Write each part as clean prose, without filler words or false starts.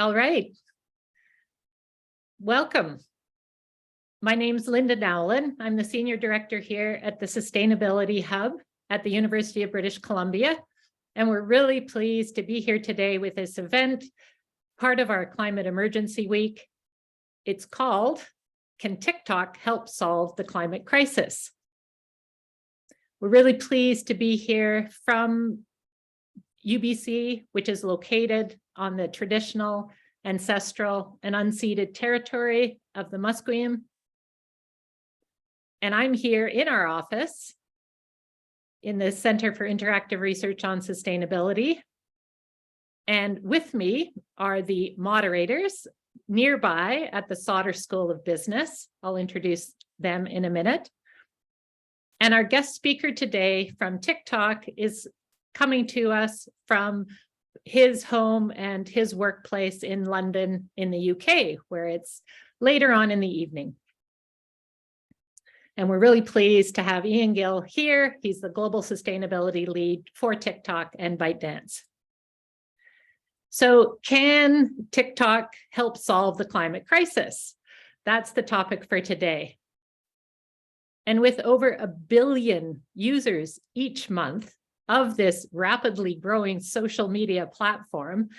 All right. Welcome. My name's Linda Nowlan. I'm the Senior Director here at the Sustainability Hub at the University of British Columbia. And we're really pleased to be here today with this event, part of our Climate Emergency Week. It's called, Can TikTok Help Solve the Climate Crisis? We're really pleased to be here from UBC, which is located on the traditional, ancestral, and unceded territory of the Musqueam. And I'm here in our office in the Center for Interactive Research on Sustainability. And with me are the moderators nearby at the Sauder School of Business. I'll introduce them in a minute. And our guest speaker today from TikTok is coming to us from his home and his workplace in London in the UK, where it's later on in the evening. And we're really pleased to have Ian Gill here. He's the Global Sustainability Lead for TikTok and ByteDance. So can TikTok help solve the climate crisis? That's the topic for today. And with over 1 billion users each month of this rapidly growing social media platform,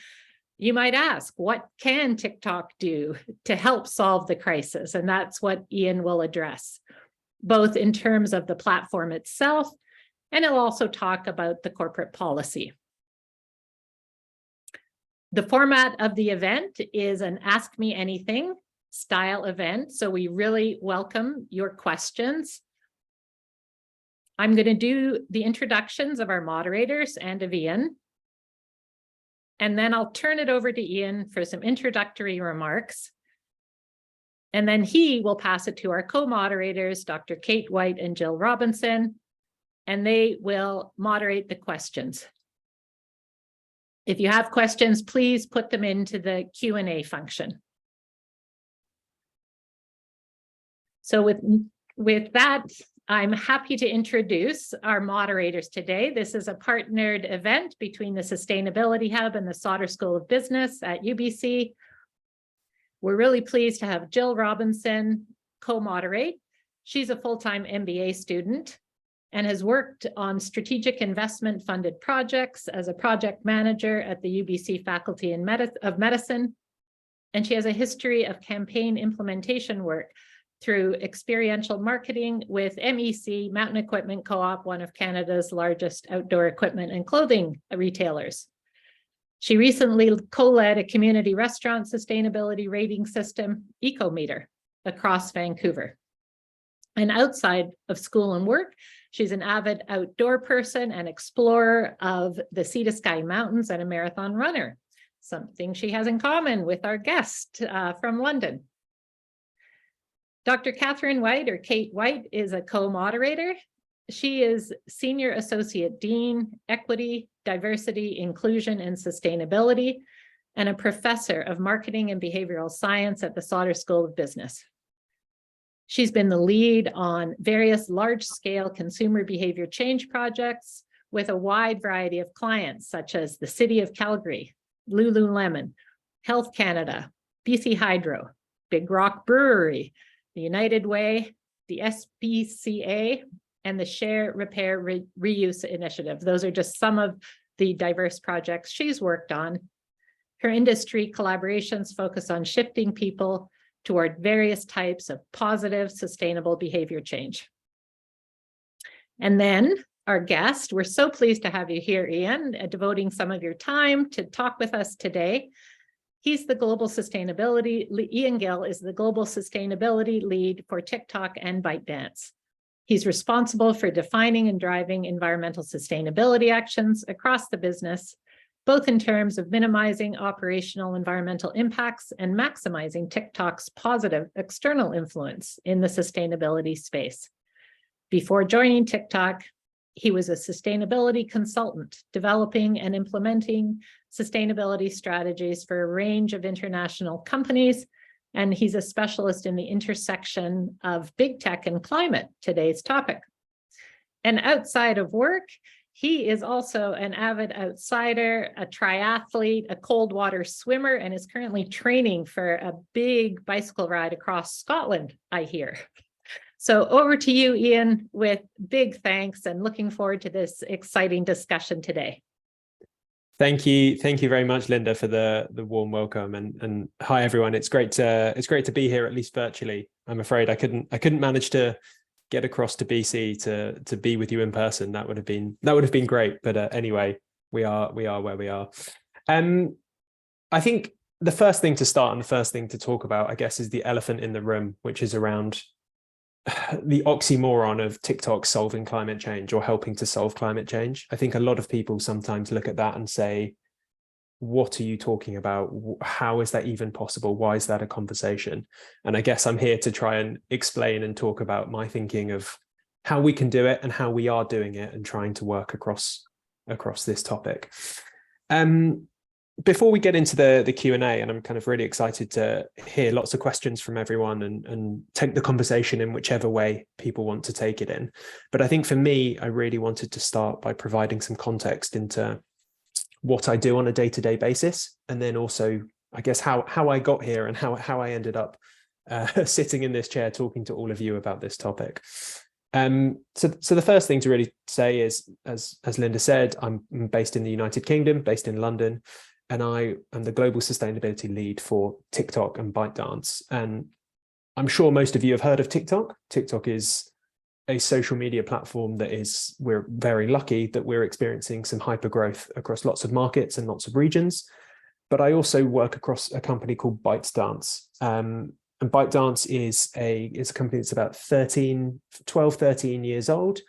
you might ask, what can TikTok do to help solve the crisis? And that's what Ian will address, both in terms of the platform itself, and he'll also talk about the corporate policy. The format of the event is an Ask Me Anything style event, so we really welcome your questions. I'm going to do the introductions of our moderators and of Ian, and then I'll turn it over to Ian for some introductory remarks. And then he will pass it to our co-moderators, Dr. Kate White and Jill Robinson, and they will moderate the questions. If you have questions, please put them into the Q&A function. So with that, I'm happy to introduce our moderators today. This is a partnered event between the Sustainability Hub and the Sauder School of Business at UBC. We're really pleased to have Jill Robinson co-moderate. She's a full-time MBA student and has worked on strategic investment funded projects as a project manager at the UBC Faculty of Medicine. And she has a history of campaign implementation work through experiential marketing with MEC, Mountain Equipment Co-op, one of Canada's largest outdoor equipment and clothing retailers. She recently co-led a community restaurant sustainability rating system, Ecometer, across Vancouver. And outside of school and work, she's an avid outdoor person and explorer of the Sea to Sky Mountains and a marathon runner, something she has in common with our guest from London. Dr. Katherine White, or Kate White, is a co-moderator. She is Senior Associate Dean, Equity, Diversity, Inclusion, and Sustainability, and a professor of Marketing and Behavioral Science at the Sauder School of Business. She's been the lead on various large-scale consumer behavior change projects with a wide variety of clients, such as the City of Calgary, Lululemon, Health Canada, BC Hydro, Big Rock Brewery, the United Way, the SPCA, and the Share, Repair, Reuse Initiative. Those are just some of the diverse projects she's worked on. Her industry collaborations focus on shifting people toward various types of positive, sustainable behavior change. And then our guest, we're so pleased to have you here, Ian, devoting some of your time to talk with us today. He's the Global Sustainability, Ian Gill is the Global Sustainability Lead for TikTok and ByteDance. He's responsible for defining and driving environmental sustainability actions across the business, both in terms of minimizing operational environmental impacts and maximizing TikTok's positive external influence in the sustainability space. Before joining TikTok, he was a sustainability consultant, developing and implementing sustainability strategies for a range of international companies, and he's a specialist in the intersection of big tech and climate, today's topic. And outside of work, He is also an avid outsider, a triathlete, a cold water swimmer, and is currently training for a big bicycle ride across Scotland, I hear. So over to you, Ian, with big thanks and looking forward to this exciting discussion today. Thank you very much, Linda, for the warm welcome, and hi everyone. It's great to be here, at least virtually. I'm afraid I couldn't manage to get across to BC to be with you in person. That would have been great. But anyway, we are where we are. I think the first thing to start and the first thing to talk about, I guess, is the elephant in the room, which is around the oxymoron of TikTok solving climate change or helping to solve climate change. I think a lot of people sometimes look at that and say, what are you talking about? How is that even possible? Why is that a conversation? And I guess I'm here to try and explain and talk about my thinking of how we can do it and how we are doing it and trying to work across this topic. Before we get into the Q&A, and I'm kind of really excited to hear lots of questions from everyone and take the conversation in whichever way people want to take it in. But I think for me, I really wanted to start by providing some context into what I do on a day-to-day basis, and then also, I guess, how I got here and how I ended up sitting in this chair talking to all of you about this topic. So the first thing to really say is, as Linda said, I'm based in the United Kingdom, based in London. And I am the global sustainability lead for TikTok and ByteDance. And I'm sure most of you have heard of TikTok. TikTok is a social media platform we're very lucky that we're experiencing some hyper growth across lots of markets and lots of regions. But I also work across a company called ByteDance. And ByteDance is a company that's about 12, 13 years old.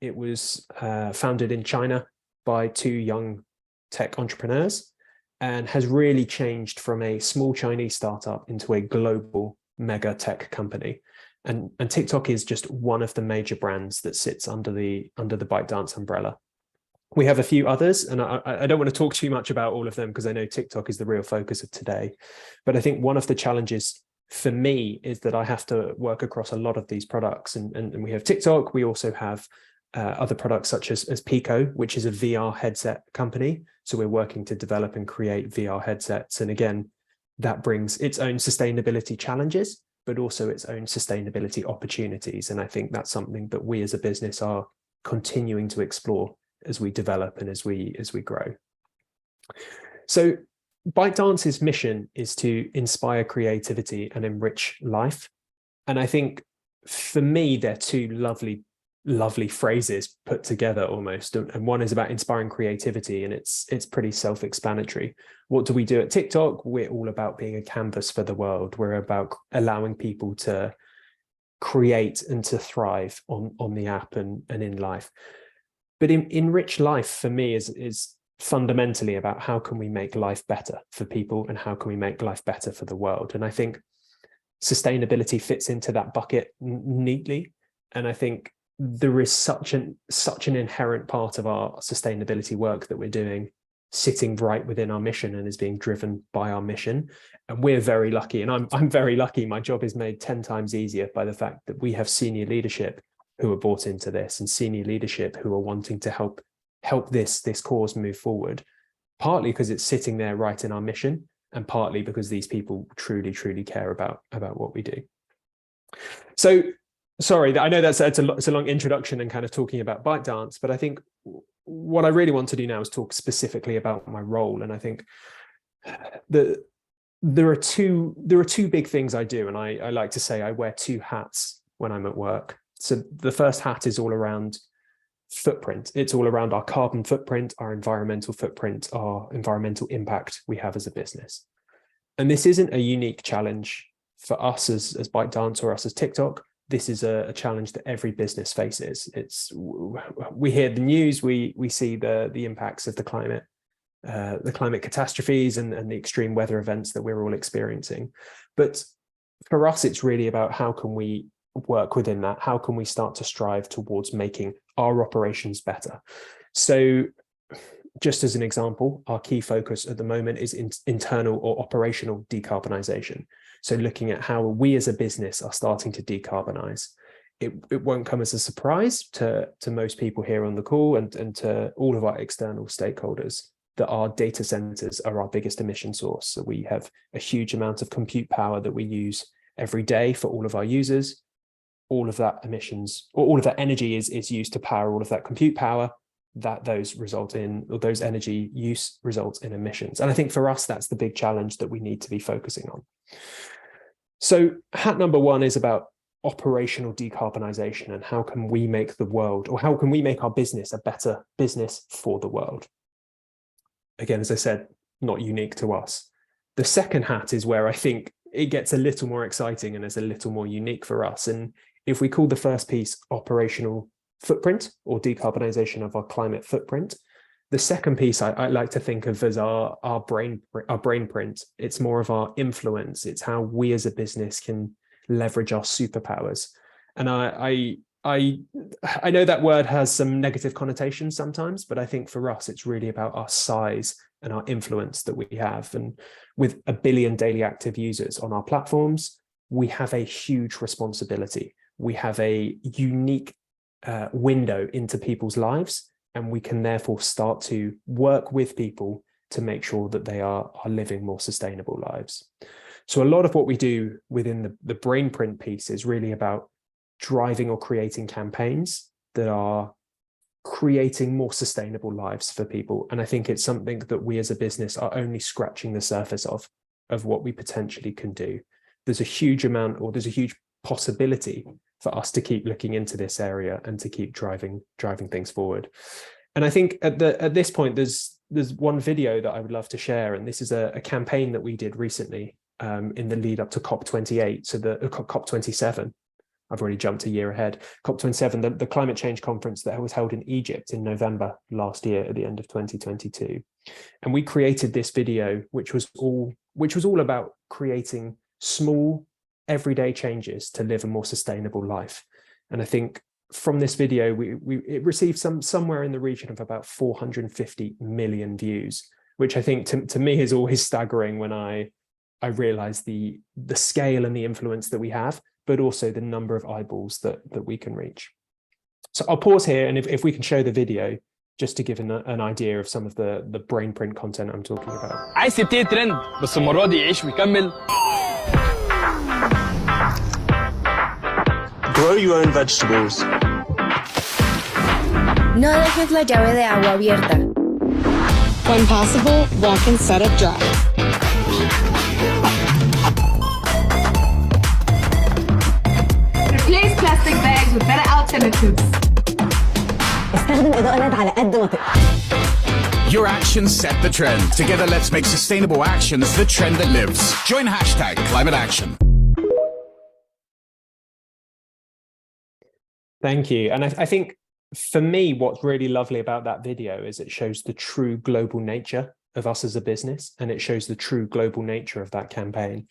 It was founded in China by two young tech entrepreneurs, and has really changed from a small Chinese startup into a global mega tech company. And TikTok is just one of the major brands that sits under the ByteDance umbrella. We have a few others, and I don't want to talk too much about all of them because I know TikTok is the real focus of today. But I think one of the challenges for me is that I have to work across a lot of these products. And we have TikTok. We also have other products such as Pico, which is a VR headset company. So we're working to develop and create VR headsets. And again, that brings its own sustainability challenges, but also its own sustainability opportunities. And I think that's something that we as a business are continuing to explore as we develop and as we grow. So ByteDance's mission is to inspire creativity and enrich life. And I think for me, they're two lovely phrases put together almost. And one is about inspiring creativity, and it's pretty self-explanatory. What do we do at TikTok? We're all about being a canvas for the world. We're about allowing people to create and to thrive on the app and in life. But enrich life for me is fundamentally about how can we make life better for people and how can we make life better for the world. And I think sustainability fits into that bucket neatly. And I think there is such an inherent part of our sustainability work that we're doing sitting right within our mission and is being driven by our mission. And we're very lucky, and I'm very lucky. My job is made 10 times easier by the fact that we have senior leadership who are bought into this, and senior leadership who are wanting to help this cause move forward, partly because it's sitting there right in our mission, and partly because these people truly care about what we do. So sorry, I know it's a long introduction and kind of talking about ByteDance, but I think what I really want to do now is talk specifically about my role. And I think there are two big things I do, and I like to say I wear two hats when I'm at work. So the first hat is all around footprint. It's all around our carbon footprint, our environmental footprint, our environmental impact we have as a business. And this isn't a unique challenge for us as ByteDance or us as TikTok. This is a challenge that every business faces. We hear the news, we see the impacts of the climate catastrophes and the extreme weather events that we're all experiencing. But for us, it's really about how can we work within that? How can we start to strive towards making our operations better? So just as an example, our key focus at the moment is internal or operational decarbonisation. So looking at how we as a business are starting to decarbonize. it won't come as a surprise to most people here on the call and to all of our external stakeholders that our data centers are our biggest emission source. So we have a huge amount of compute power that we use every day for all of our users. All of that emissions, or all of that energy is used to power all of that compute power, those energy use results in emissions. And I think for us, that's the big challenge that we need to be focusing on. So hat number one is about operational decarbonization and how can we make the world, or how can we make our business a better business for the world? Again, as I said, not unique to us. The second hat is where I think it gets a little more exciting and is a little more unique for us. And if we call the first piece operational footprint or decarbonization of our climate footprint, the second piece I like to think of as our brain print. It's more of our influence. It's how we as a business can leverage our superpowers. And I know that word has some negative connotations sometimes, but I think for us, it's really about our size and our influence that we have. And with 1 billion daily active users on our platforms, we have a huge responsibility. We have a unique window into people's lives, and we can therefore start to work with people to make sure that they are living more sustainable lives. So a lot of what we do within the brain print piece is really about driving or creating campaigns that are creating more sustainable lives for people. And I think it's something that we as a business are only scratching the surface of what we potentially can do. There's a huge amount, or there's a huge possibility for us to keep looking into this area and to keep driving things forward. And I think at this point, there's one video that I would love to share. And this is a campaign that we did recently in the lead up to COP28, so the COP27. I've already jumped a year ahead. COP27, the climate change conference that was held in Egypt in November last year at the end of 2022. And we created this video, which was all about creating small, everyday changes to live a more sustainable life. And I think from this video, it received somewhere in the region of about 450 million views, which I think to me is always staggering when I realize the scale and the influence that we have, but also the number of eyeballs that we can reach. So I'll pause here, and if we can show the video, just to give an idea of some of the brain print content I'm talking about. عايز تبتدي ترند بس المرة دي يعيش ويكمل. Grow your own vegetables. No dejes la llave de agua abierta. When possible, walk and set up dry. Replace plastic bags with better alternatives. استخدم إضاءة LED على قد ما تقدر. Your actions set the trend. Together, let's make sustainable actions the trend that lives. Join #ClimateAction. Thank you. And I think for me, what's really lovely about that video is it shows the true global nature of us as a business, and it shows the true global nature of that campaign.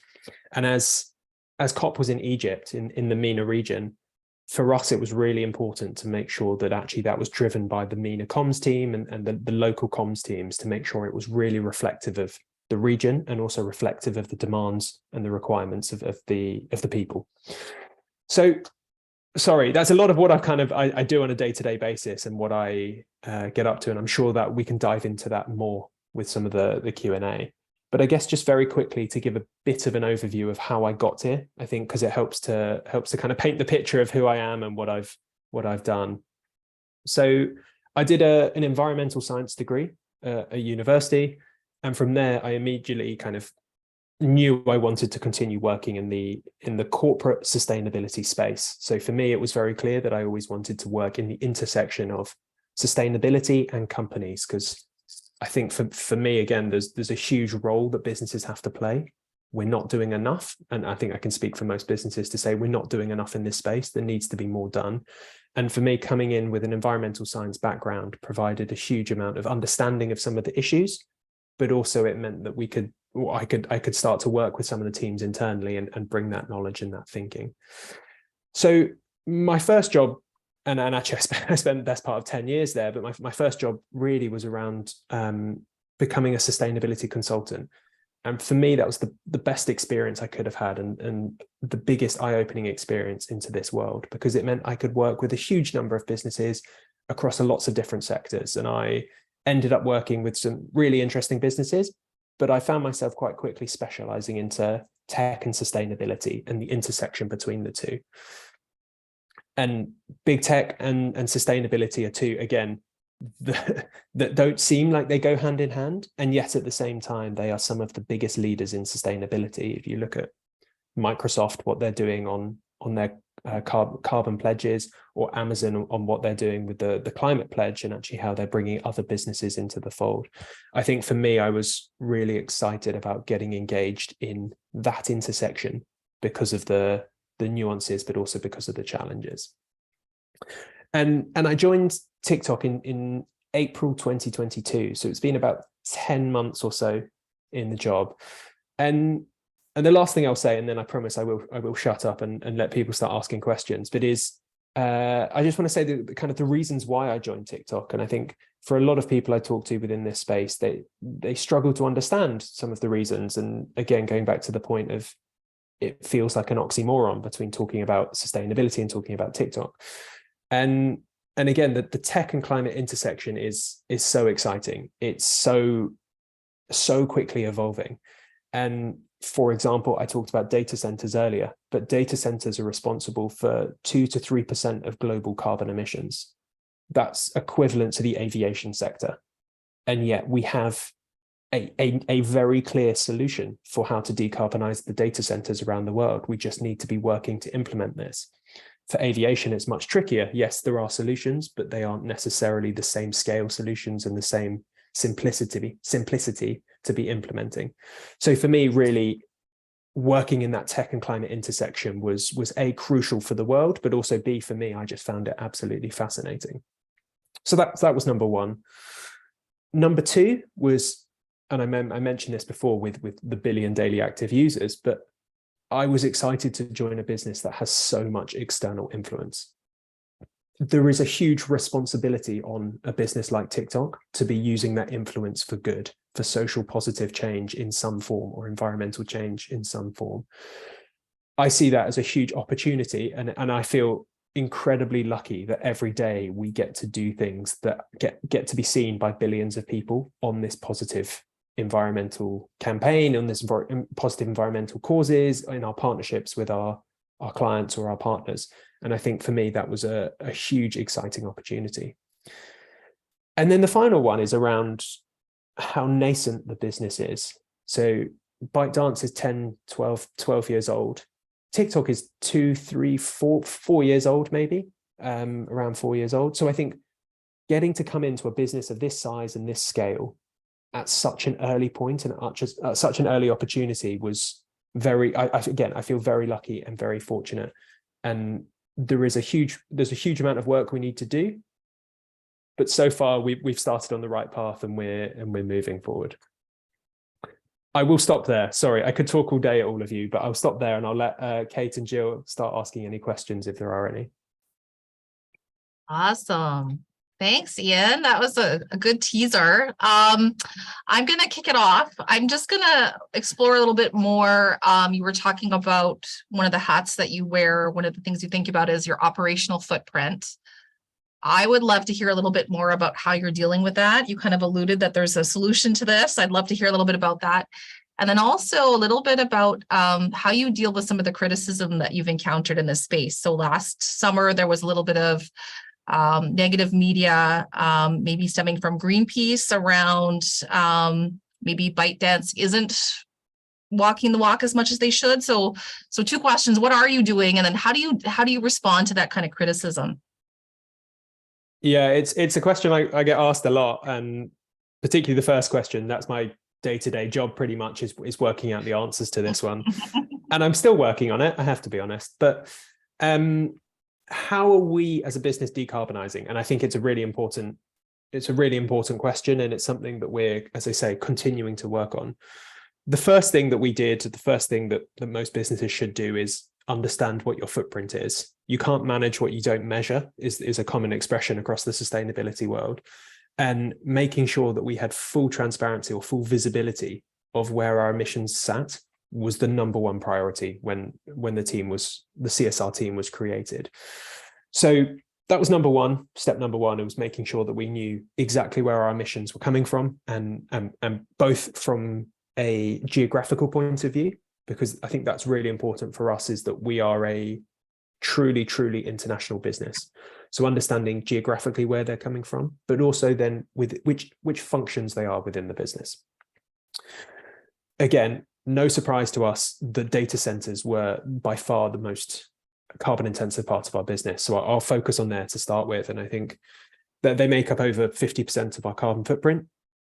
And as COP was in Egypt, in the MENA region, for us, it was really important to make sure that actually that was driven by the MENA comms team and the local comms teams to make sure it was really reflective of the region and also reflective of the demands and the requirements of the people. So, sorry, that's a lot of what I do on a day-to-day basis and what I get up to. And I'm sure that we can dive into that more with some of the Q&A. But I guess just very quickly to give a bit of an overview of how I got here, I think, because it helps to kind of paint the picture of who I am and what I've done. So I did an environmental science degree at university. And from there, I immediately kind of knew I wanted to continue working in the corporate sustainability space. So for me, it was very clear that I always wanted to work in the intersection of sustainability and companies, because I think for me, again, there's a huge role that businesses have to play. We're not doing enough. And I think I can speak for most businesses to say we're not doing enough in this space. There needs to be more done. And for me, coming in with an environmental science background provided a huge amount of understanding of some of the issues, but also it meant that I could start to work with some of the teams internally and bring that knowledge and that thinking. So my first job, and actually I spent the best part of 10 years there, but my first job really was around becoming a sustainability consultant. And for me, that was the best experience I could have had, and the biggest eye-opening experience into this world, because it meant I could work with a huge number of businesses across lots of different sectors. And I ended up working with some really interesting businesses, but I found myself quite quickly specializing into tech and sustainability and the intersection between the two. And big tech and sustainability are two, again, that don't seem like they go hand in hand, and yet at the same time they are some of the biggest leaders in sustainability. If you look at Microsoft, what they're doing on their carbon pledges, or Amazon on what they're doing with the climate pledge, and actually how they're bringing other businesses into the fold. I think for me, I was really excited about getting engaged in that intersection because of the nuances, but also because of the challenges. And I joined TikTok in April 2022. So it's been about 10 months or so in the job. And the last thing I'll say, and then I promise I will shut up and let people start asking questions, but I just want to say the kind of the reasons why I joined TikTok. And I think for a lot of people I talk to within this space, they struggle to understand some of the reasons. And again, going back to the point of, it feels like an oxymoron between talking about sustainability and talking about TikTok. And again, the tech and climate intersection is so exciting. It's so quickly evolving. And for example, I talked about data centers earlier, but data centers are responsible for 2 to 3% of global carbon emissions. That's equivalent to the aviation sector. And yet we have a very clear solution for how to decarbonize the data centers around the world. We just need to be working to implement this. For aviation, it's much trickier. Yes, there are solutions, but they aren't necessarily the same scale solutions and the same simplicity to be implementing. So for me, really, working in that tech and climate intersection was A, crucial for the world, but also B, for me, I just found it absolutely fascinating. So that was number one. Number two was, and I mentioned this before with the billion daily active users, but I was excited to join a business that has so much external influence. There is a huge responsibility on a business like TikTok to be using that influence for good, for social positive change in some form, or environmental change in some form. I see that as a huge opportunity, and I feel incredibly lucky that every day we get to do things that get to be seen by billions of people on this positive environmental campaign, on this positive environmental causes, in our partnerships with our clients or our partners. And I think for me, that was a huge, exciting opportunity. And then the final one is around how nascent the business is. So ByteDance is 10, 12 years old. TikTok is 2, 3, 4 years old, maybe, around 4 years old. So I think getting to come into a business of this size and this scale at such an early point and at such an early opportunity was I feel very lucky and very fortunate. And there's a huge amount of work we need to do, but so far we've started on the right path, and we're moving forward. I will stop there. Sorry, I could talk all day at all of you, but I'll stop there and I'll let Kate and Jill start asking any questions if there are any. Awesome. Thanks, Ian. That was a good teaser. I'm going to kick it off. I'm just going to explore a little bit more. You were talking about one of the hats that you wear. One of the things you think about is your operational footprint. I would love to hear a little bit more about how you're dealing with that. You kind of alluded that there's a solution to this. I'd love to hear a little bit about that. And then also a little bit about how you deal with some of the criticism that you've encountered in this space. So last summer, there was a little bit of negative media, maybe stemming from Greenpeace around maybe ByteDance isn't walking the walk as much as they should. So two questions: what are you doing, and then how do you respond to that kind of criticism? Yeah, it's a question I get asked a lot, and particularly the first question. That's my day-to-day job, pretty much, is working out the answers to this one, and I'm still working on it, I have to be honest. But how are we as a business decarbonizing? And I think it's a really important question, and it's something that we're, as I say, continuing to work on. The first thing that we did, the first thing that most businesses should do, is understand what your footprint is. You can't manage what you don't measure is a common expression across the sustainability world. And making sure that we had full transparency or full visibility of where our emissions sat was the number one priority when the CSR team was created. So that was number one, step number one. It was making sure that we knew exactly where our emissions were coming from, and both from a geographical point of view, because I think that's really important for us, is that we are a truly international business. So understanding geographically where they're coming from, but also then with which functions they are within the business. Again, no surprise to us that data centers were by far the most carbon intensive part of our business. So I'll focus on there to start with. And I think that they make up over 50% of our carbon footprint.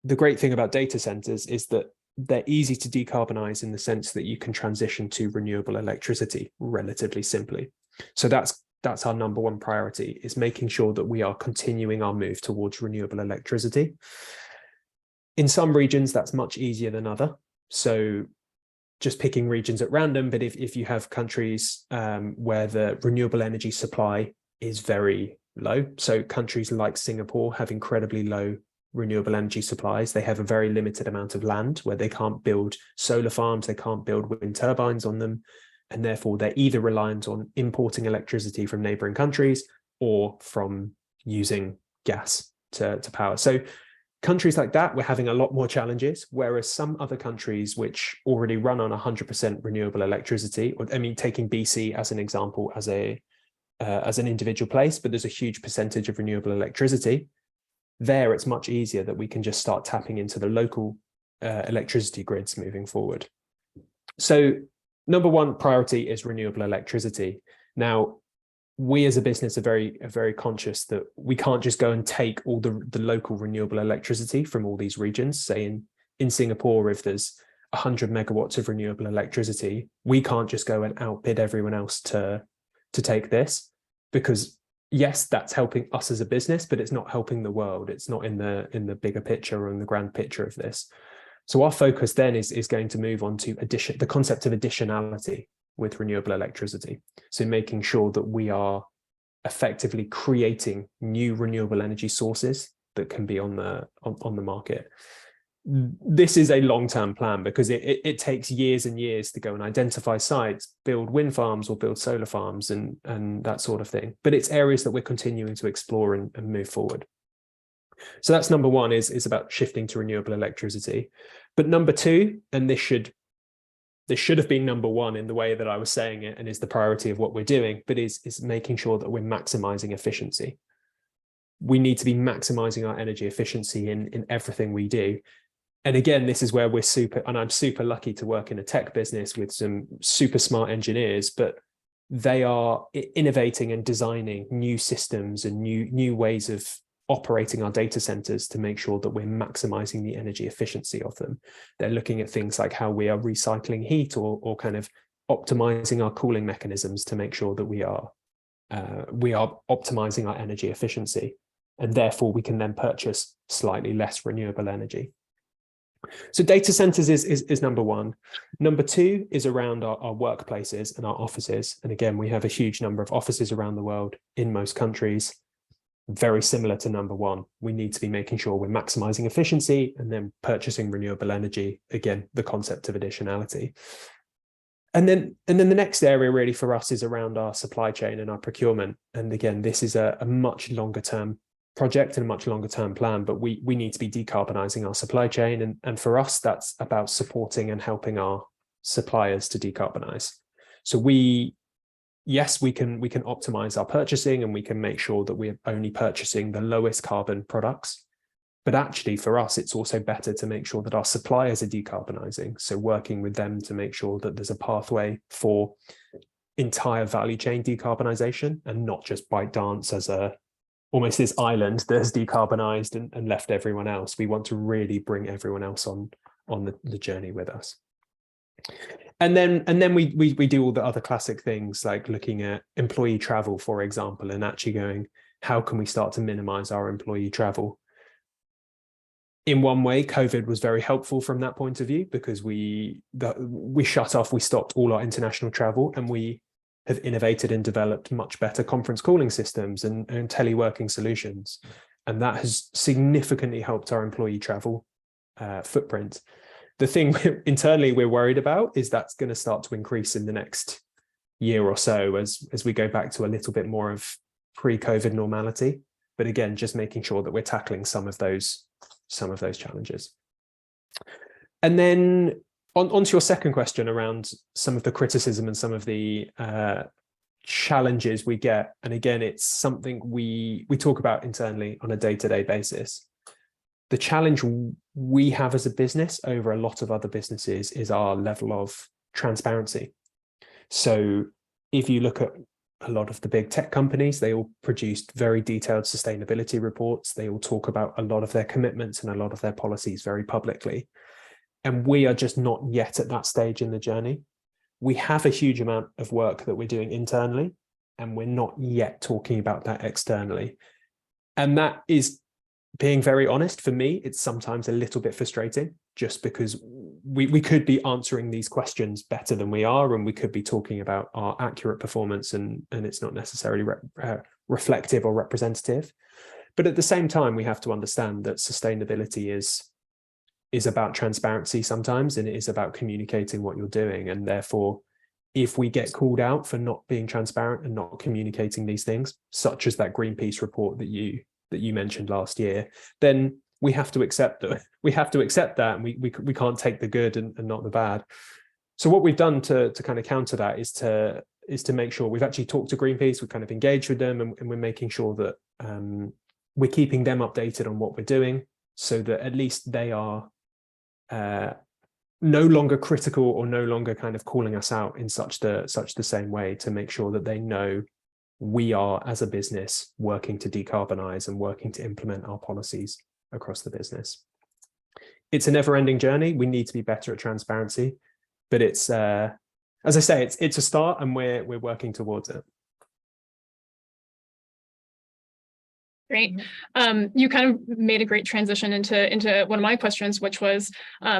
The great thing about data centers is that they're easy to decarbonize in the sense that you can transition to renewable electricity relatively simply. So that's our number one priority, is making sure that we are continuing our move towards renewable electricity. In some regions, that's much easier than other. So just picking regions at random, but if you have countries where the renewable energy supply is very low, so countries like Singapore have incredibly low renewable energy supplies. They have a very limited amount of land where they can't build solar farms, they can't build wind turbines on them, and therefore they're either reliant on importing electricity from neighboring countries or from using gas to power. So countries like that, we're having a lot more challenges, whereas some other countries which already run on 100% renewable electricity, or I mean, taking BC as an example, as an individual place, but there's a huge percentage of renewable electricity. There, it's much easier that we can just start tapping into the local electricity grids moving forward. So number one priority is renewable electricity. Now, we as a business are very conscious that we can't just go and take all the local renewable electricity from all these regions. Say in Singapore, if there's 100 megawatts of renewable electricity, we can't just go and outbid everyone else to take this, because yes, that's helping us as a business, but it's not helping the world. It's not in the bigger picture or in the grand picture of this. So our focus then is going to move on to the concept of additionality with renewable electricity. So making sure that we are effectively creating new renewable energy sources that can be on the market. This is a long-term plan, because it takes years and years to go and identify sites, build wind farms or build solar farms and that sort of thing. But it's areas that we're continuing to explore and move forward. So that's number one, is about shifting to renewable electricity. But number two, and this should have been number one in the way that I was saying it, and is the priority of what we're doing, but is making sure that we're maximizing efficiency. We need to be maximizing our energy efficiency in everything we do. And again, this is where I'm super lucky to work in a tech business with some super smart engineers, but they are innovating and designing new systems and new ways of operating our data centers to make sure that we're maximizing the energy efficiency of them. They're looking at things like how we are recycling heat or kind of optimizing our cooling mechanisms to make sure that we are optimizing our energy efficiency, and therefore we can then purchase slightly less renewable energy. So data centers is number one. Number two is around our workplaces and our offices. And again, we have a huge number of offices around the world in most countries. Very similar to number one, we need to be making sure we're maximizing efficiency and then purchasing renewable energy. Again, the concept of additionality. And then the next area really for us is around our supply chain and our procurement. And again, this is a much longer term project and a much longer term plan, but we need to be decarbonizing our supply chain. And for us, that's about supporting and helping our suppliers to decarbonize. So we can optimize our purchasing, and we can make sure that we're only purchasing the lowest carbon products. But actually for us, it's also better to make sure that our suppliers are decarbonizing. So working with them to make sure that there's a pathway for entire value chain decarbonization, and not just bite dance as almost this island that's decarbonized and left everyone else. We want to really bring everyone else on the journey with us. And then we do all the other classic things, like looking at employee travel, for example, and actually going, how can we start to minimize our employee travel? In one way, COVID was very helpful from that point of view, because we stopped all our international travel, and we have innovated and developed much better conference calling systems and teleworking solutions. And that has significantly helped our employee travel footprint. The thing internally we're worried about is that's going to start to increase in the next year or so as we go back to a little bit more of pre-COVID normality. But again, just making sure that we're tackling some of those challenges. And then onto your second question around some of the criticism and some of the challenges we get. And again, it's something we talk about internally on a day-to-day basis. The challenge we have as a business over a lot of other businesses is our level of transparency. So if you look at a lot of the big tech companies, they all produced very detailed sustainability reports. They all talk about a lot of their commitments and a lot of their policies very publicly. And we are just not yet at that stage in the journey. We have a huge amount of work that we're doing internally, and we're not yet talking about that externally. And that is, being very honest, for me, it's sometimes a little bit frustrating, just because we could be answering these questions better than we are, and we could be talking about our accurate performance, and it's not necessarily reflective or representative. But at the same time, we have to understand that sustainability is about transparency sometimes, and it is about communicating what you're doing. And therefore, if we get called out for not being transparent and not communicating these things, such as that Greenpeace report that you mentioned last year, then we have to accept that. We have to accept that, and we can't take the good and not the bad. So what we've done to kind of counter that is to make sure we've actually talked to Greenpeace, we've kind of engaged with them, and we're making sure that we're keeping them updated on what we're doing, so that at least they are no longer critical or no longer kind of calling us out in such the same way, to make sure that they know we are, as a business, working to decarbonize and working to implement our policies across the business. It's a never-ending journey. We need to be better at transparency, but it's, as I say, it's a start, and we're working towards it. Great. You kind of made a great transition into one of my questions, which was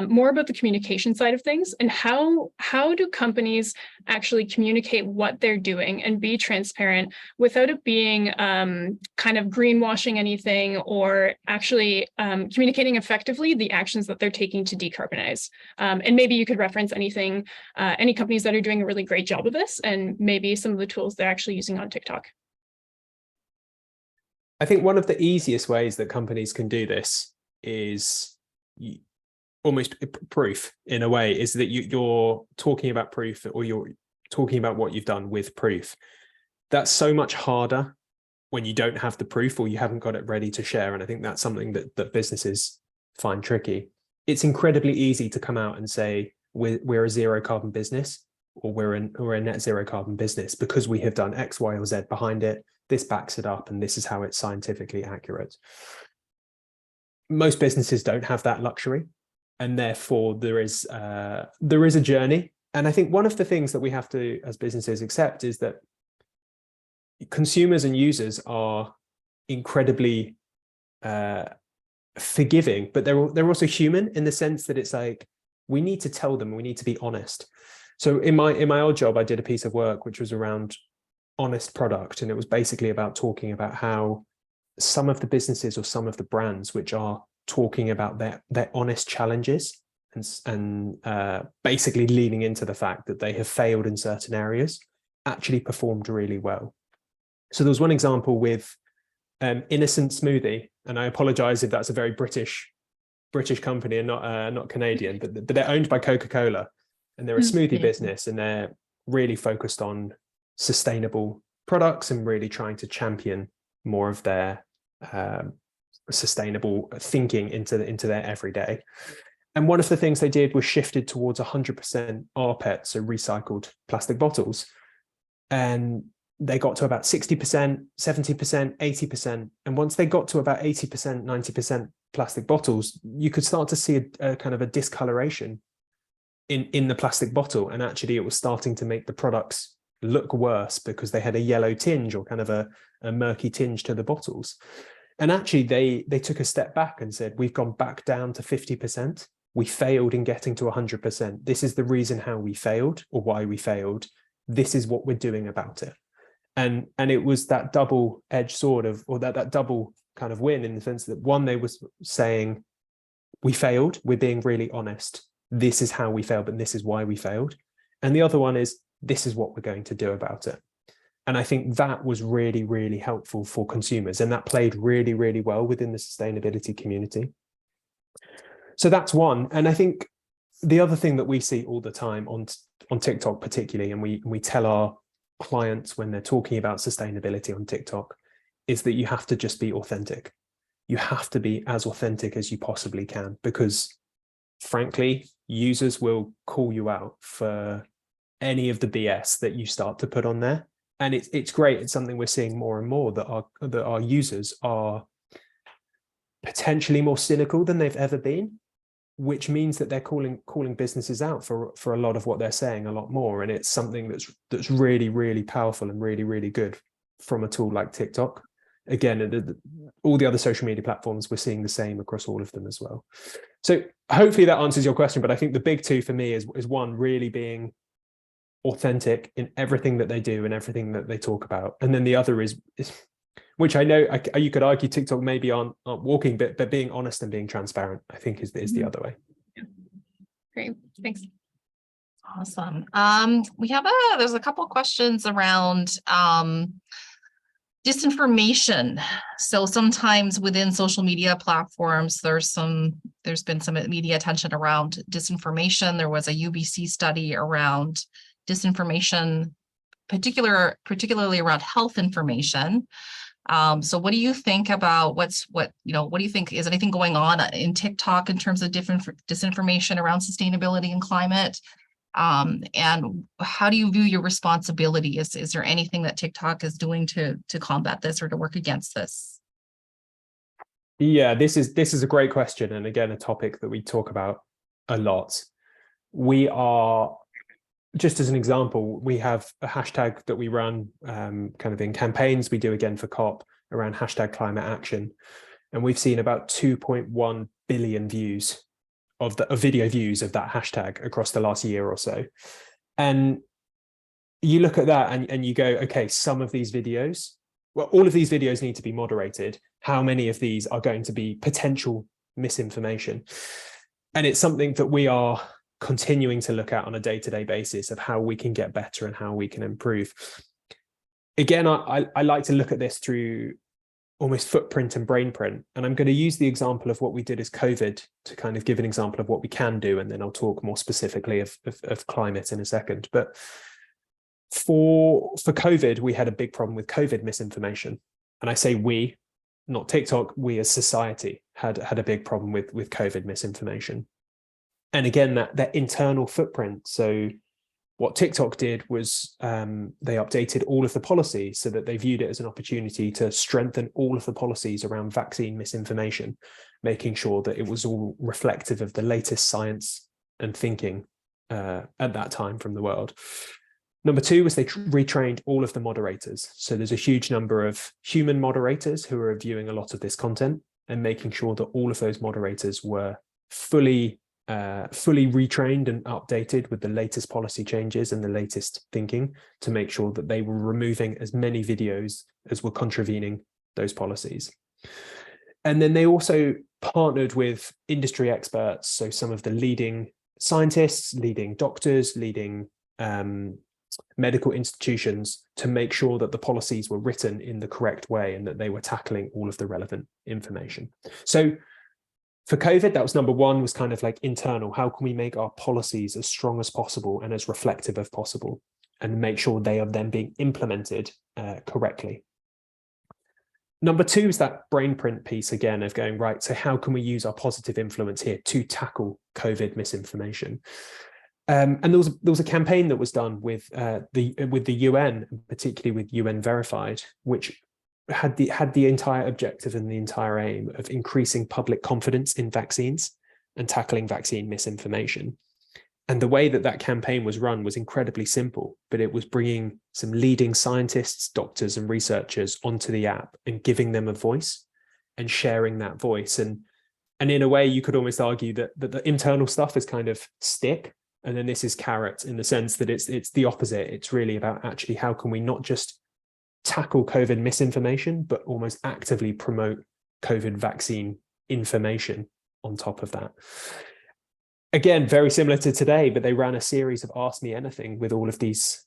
more about the communication side of things, and how do companies actually communicate what they're doing and be transparent without it being kind of greenwashing anything, or actually communicating effectively the actions that they're taking to decarbonize. And maybe you could reference anything, any companies that are doing a really great job of this, and maybe some of the tools they're actually using on TikTok. I think one of the easiest ways that companies can do this is almost proof, in a way, is that you're talking about proof, or you're talking about what you've done with proof. That's so much harder when you don't have the proof, or you haven't got it ready to share. And I think that's something that businesses find tricky. It's incredibly easy to come out and say we're a zero carbon business, or we're a net zero carbon business, because we have done X, Y, or Z behind it. This backs it up, and this is how it's scientifically accurate. Most businesses don't have that luxury, and therefore there is a journey. And I think one of the things that we have to, as businesses, accept is that consumers and users are incredibly forgiving, but they're also human, in the sense that it's like, we need to tell them, we need to be honest. So in my old job, I did a piece of work which was around honest product, and it was basically about talking about how some of the businesses or some of the brands which are talking about their honest challenges and basically leaning into the fact that they have failed in certain areas, actually performed really well. So there was one example with Innocent Smoothie, and I apologize if that's a very British company and not Canadian, but they're owned by Coca-Cola, and they're a smoothie business, and they're really focused on sustainable products and really trying to champion more of their sustainable thinking into their everyday. And one of the things they did was shifted towards 100% rPET, so recycled plastic bottles. And they got to about 60%, 70%, 80%. And once they got to about 80%, 90% plastic bottles, you could start to see a kind of a discoloration in the plastic bottle. And actually it was starting to make the products look worse, because they had a yellow tinge, or kind of a murky tinge to the bottles. And actually they took a step back and said, we've gone back down to 50%. We failed in getting to 100%. This is the reason how we failed, or why we failed. This is what we're doing about it. And it was that double-edged sword of, or that double kind of win, in the sense that, one, they was saying, we failed, we're being really honest. this is how we failed, but this is why we failed. And the other one is, this is what we're going to do about it. And I think that was really, really helpful for consumers. And that played really, really well within the sustainability community. So that's one. And I think the other thing that we see all the time on TikTok particularly, and we tell our clients when they're talking about sustainability on TikTok, is that you have to just be authentic. You have to be as authentic as you possibly can, because frankly, users will call you out for any of the BS that you start to put on there. And it's great. It's something we're seeing more and more, that our users are potentially more cynical than they've ever been, which means that they're calling businesses out for a lot of what they're saying a lot more. And it's something that's really, really powerful and really, really good from a tool like TikTok. Again, all the other social media platforms, we're seeing the same across all of them as well. So hopefully that answers your question. But I think the big two for me is one, really being authentic in everything that they do and everything that they talk about. And then the other is which I know you could argue TikTok maybe aren't walking, but being honest and being transparent, I think is the other way. Yeah. Great, thanks. Awesome. There's a couple of questions around disinformation. So sometimes within social media platforms, there's been some media attention around disinformation. There was a UBC study around disinformation, particularly around health information. So what do you think about what do you think, is anything going on in TikTok in terms of different disinformation around sustainability and climate? And how do you view your responsibility? Is there anything that TikTok is doing to combat this or to work against this? Yeah, this is a great question. And again, a topic that we talk about a lot. We are, just as an example, we have a hashtag that we run kind of in campaigns. We do again for COP around hashtag climate action. And we've seen about 2.1 billion views of video views of that hashtag across the last year or so. And you look at that and you go, okay, some of these videos, well, all of these videos need to be moderated. How many of these are going to be potential misinformation? And it's something that we are continuing to look at on a day-to-day basis of how we can get better and how we can improve. Again, I like to look at this through almost footprint and brain print. And I'm going to use the example of what we did as COVID to kind of give an example of what we can do. And then I'll talk more specifically of climate in a second. But for COVID, we had a big problem with COVID misinformation. And I say we, not TikTok, we as society had a big problem with COVID misinformation. And again, that internal footprint. So what TikTok did was they updated all of the policies so that they viewed it as an opportunity to strengthen all of the policies around vaccine misinformation, making sure that it was all reflective of the latest science and thinking at that time from the world. Number two was they retrained all of the moderators. So there's a huge number of human moderators who are viewing a lot of this content, and making sure that all of those moderators were fully retrained and updated with the latest policy changes and the latest thinking, to make sure that they were removing as many videos as were contravening those policies. And then they also partnered with industry experts, so some of the leading scientists, leading doctors, leading medical institutions, to make sure that the policies were written in the correct way and that they were tackling all of the relevant information. So for COVID, that was number one, was kind of like internal. How can we make our policies as strong as possible and as reflective as possible, and make sure they are then being implemented correctly? Number two is that brain print piece again of going, right, so how can we use our positive influence here to tackle COVID misinformation? And there was a campaign that was done with the UN, particularly with UN Verified, which had the entire objective and the entire aim of increasing public confidence in vaccines and tackling vaccine misinformation. And the way that campaign was run was incredibly simple, but it was bringing some leading scientists, doctors, and researchers onto the app and giving them a voice and sharing that voice. And in a way, you could almost argue that the internal stuff is kind of stick, and then this is carrot, in the sense that it's the opposite. It's really about actually how can we not just tackle COVID misinformation, but almost actively promote COVID vaccine information on top of that. again, very similar to today, but they ran a series of Ask Me Anything with all of these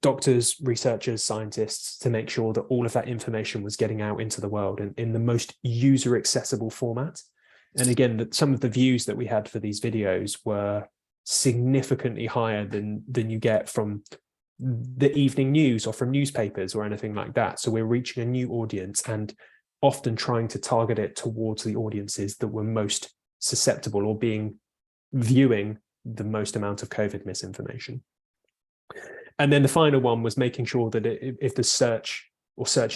doctors, researchers, scientists, to make sure that all of that information was getting out into the world in the most user accessible format. And again, that some of the views that we had for these videos were significantly higher than you get from the evening news or from newspapers or anything like that. So we're reaching a new audience and often trying to target it towards the audiences that were most susceptible or viewing the most amount of COVID misinformation. And then the final one was making sure that if the search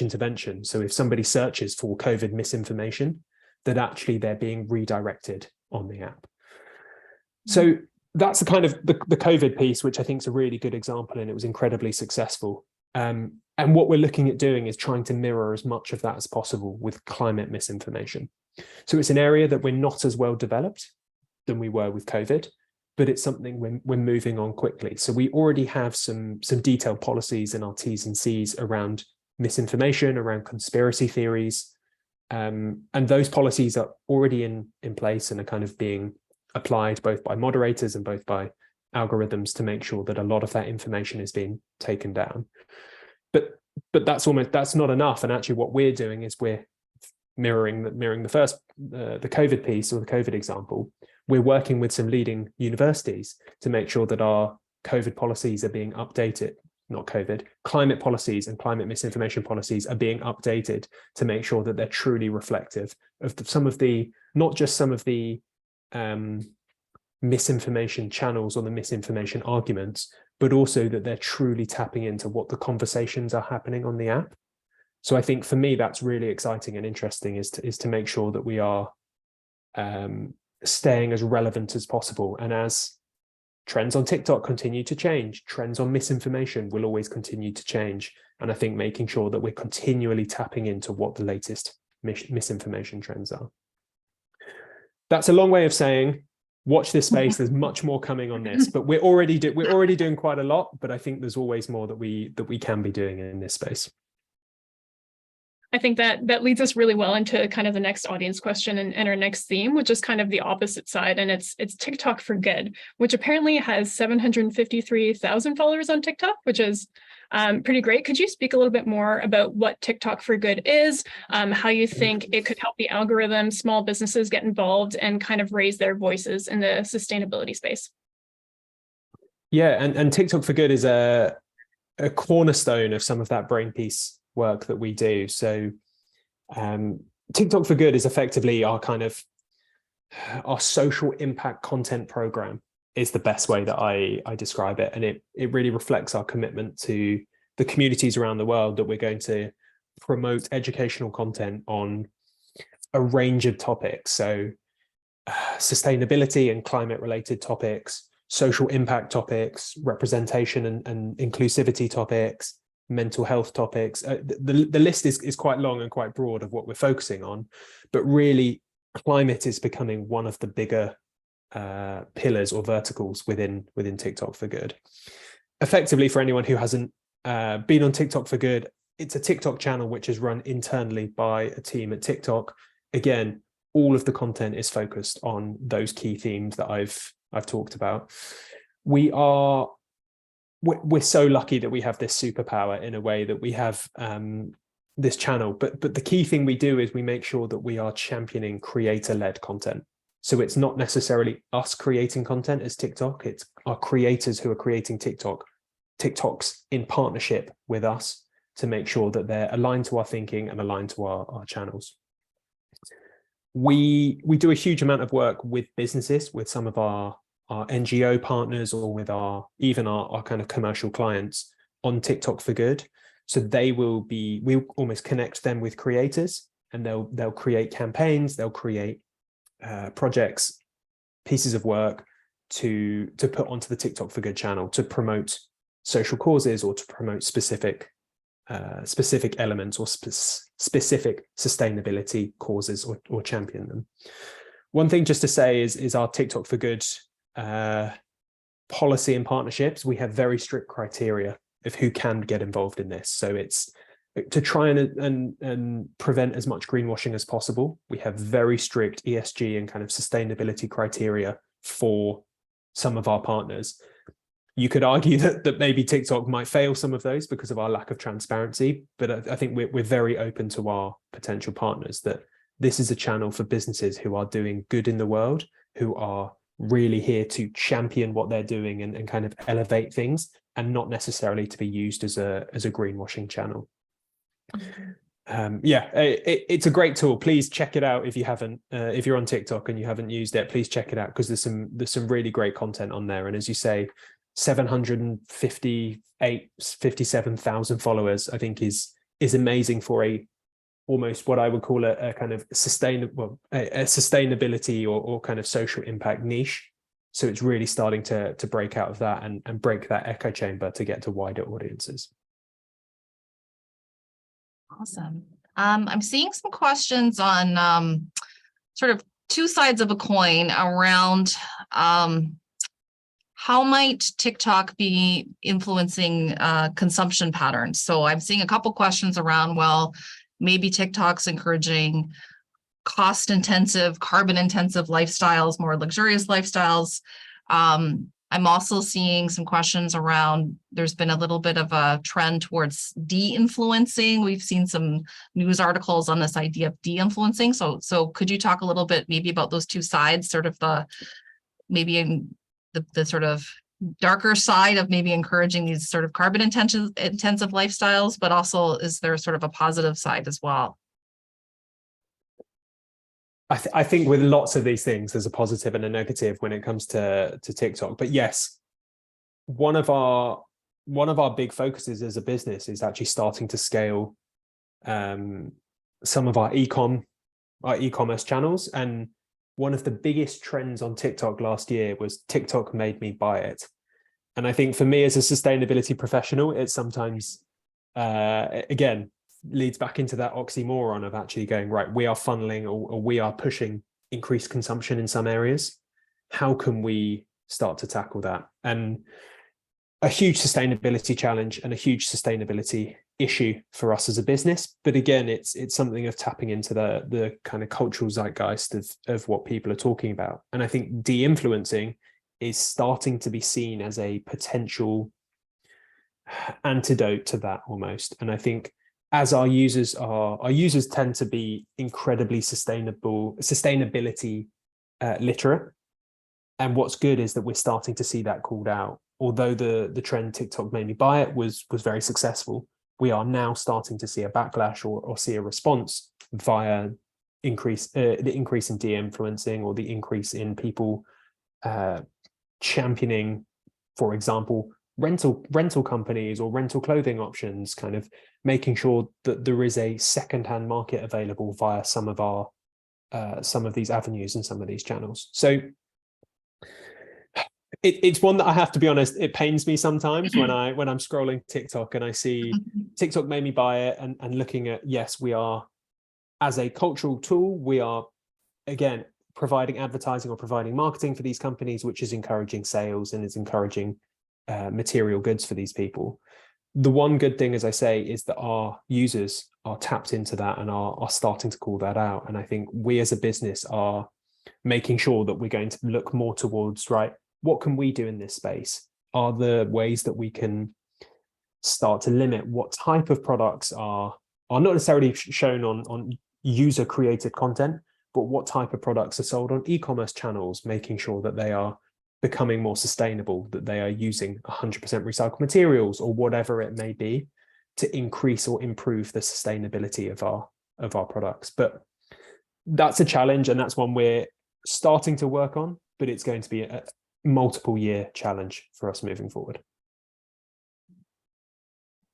intervention, so if somebody searches for COVID misinformation, that actually they're being redirected on the app. So that's the kind of the COVID piece, which I think is a really good example, and it was incredibly successful. And what we're looking at doing is trying to mirror as much of that as possible with climate misinformation. So it's an area that we're not as well developed than we were with COVID, but it's something we're moving on quickly. So we already have some detailed policies in our T's and C's around misinformation, around conspiracy theories. And those policies are already in place and are kind of being applied both by moderators and both by algorithms to make sure that a lot of that information is being taken down. But that's not enough. And actually what we're doing is we're mirroring the first, the COVID piece or the COVID example. We're working with some leading universities to make sure that our COVID policies are being updated, not COVID, climate policies and climate misinformation policies are being updated to make sure that they're truly reflective of not just some of the misinformation channels or the misinformation arguments, but also that they're truly tapping into what the conversations are happening on the app. So I think for me, that's really exciting and interesting is to make sure that we are staying as relevant as possible. And as trends on TikTok continue to change, trends on misinformation will always continue to change. And I think making sure that we're continually tapping into what the latest misinformation trends are. That's a long way of saying, watch this space. There's much more coming on this, but we're already doing quite a lot, but I think there's always more that we can be doing in this space. I think that leads us really well into kind of the next audience question and our next theme, which is kind of the opposite side. And it's TikTok for Good, which apparently has 753,000 followers on TikTok, which is pretty great. Could you speak a little bit more about what TikTok for Good is, how you think it could help the algorithm, small businesses get involved and kind of raise their voices in the sustainability space? Yeah, and TikTok for Good is a cornerstone of some of that brain piece work that we do. So TikTok for Good is effectively our social impact content program is the best way that I describe it. And it really reflects our commitment to the communities around the world that we're going to promote educational content on a range of topics. So sustainability and climate related topics, social impact topics, representation and inclusivity topics, mental health topics. The list is quite long and quite broad of what we're focusing on, but really climate is becoming one of the bigger pillars or verticals within TikTok for Good. Effectively, for anyone who hasn't been on TikTok for Good, it's a TikTok channel which is run internally by a team at TikTok. Again, all of the content is focused on those key themes that I've talked about. We're so lucky that we have this superpower in a way that we have this channel, but the key thing we do is we make sure that we are championing creator-led content. So it's not necessarily us creating content as TikTok, it's our creators who are creating TikToks in partnership with us to make sure that they're aligned to our thinking and aligned to our channels. We do a huge amount of work with businesses, with some of our NGO partners or with our kind of commercial clients on TikTok for Good. So we almost connect them with creators, and they'll create campaigns, they'll create projects, pieces of work to put onto the TikTok for Good channel to promote social causes or to promote specific elements or specific sustainability causes or champion them. One thing just to say is our TikTok for Good policy and partnerships, we have very strict criteria of who can get involved in this. So it's to try and prevent as much greenwashing as possible. We have very strict ESG and kind of sustainability criteria for some of our partners. You could argue that maybe TikTok might fail some of those because of our lack of transparency, but I think we're very open to our potential partners that this is a channel for businesses who are doing good in the world, who are really here to champion what they're doing and kind of elevate things, and not necessarily to be used as a greenwashing channel. It's a great tool. Please check it out if you haven't. If you're on TikTok and you haven't used it, please check it out, because there's some really great content on there. And as you say, 57,000 followers, I think is amazing for a almost what I would call a kind of sustainability or kind of social impact niche. So it's really starting to break out of that and break that echo chamber to get to wider audiences. Awesome. I'm seeing some questions on sort of two sides of a coin around how might TikTok be influencing consumption patterns? So I'm seeing a couple questions around, well, maybe TikTok's encouraging cost-intensive, carbon-intensive lifestyles, more luxurious lifestyles. I'm also seeing some questions around, there's been a little bit of a trend towards de-influencing. We've seen some news articles on this idea of de-influencing. So could you talk a little bit maybe about those two sides, sort of maybe in the sort of darker side of maybe encouraging these sort of carbon intensive lifestyles, but also is there sort of a positive side as well? I think with lots of these things, there's a positive and a negative when it comes to TikTok. But yes, one of our big focuses as a business is actually starting to scale some of our e-commerce channels. And one of the biggest trends on TikTok last year was TikTok made me buy it. And I think for me as a sustainability professional, it sometimes, again, leads back into that oxymoron of actually going, right, we are funneling or we are pushing increased consumption in some areas. How can we start to tackle that? And a huge sustainability challenge and a huge sustainability issue for us as a business. But again, it's something of tapping into the kind of cultural zeitgeist of what people are talking about. And I think de-influencing is starting to be seen as a potential antidote to that almost. And I think as our users tend to be incredibly sustainability literate. And what's good is that we're starting to see that called out. Although the trend TikTok made me buy it was very successful, we are now starting to see a backlash or see a response via the increase in de-influencing, or the increase in people championing, for example, rental companies or rental clothing options, kind of making sure that there is a secondhand market available via some of these avenues and some of these channels. So it's one that I have to be honest, it pains me sometimes when I'm scrolling TikTok and I see TikTok made me buy it, and looking at, yes, we are, as a cultural tool, we are again providing advertising or providing marketing for these companies, which is encouraging sales and is encouraging material goods for these people. The one good thing, as I say, is that our users are tapped into that and are starting to call that out. And I think we as a business are making sure that we're going to look more towards, right, what can we do in this space? Are there ways that we can start to limit what type of products are not necessarily shown on user created content, but what type of products are sold on e-commerce channels, making sure that they are becoming more sustainable, that they are using 100% recycled materials or whatever it may be, to increase or improve the sustainability of our products. But that's a challenge, and that's one we're starting to work on, but it's going to be a multiple year challenge for us moving forward.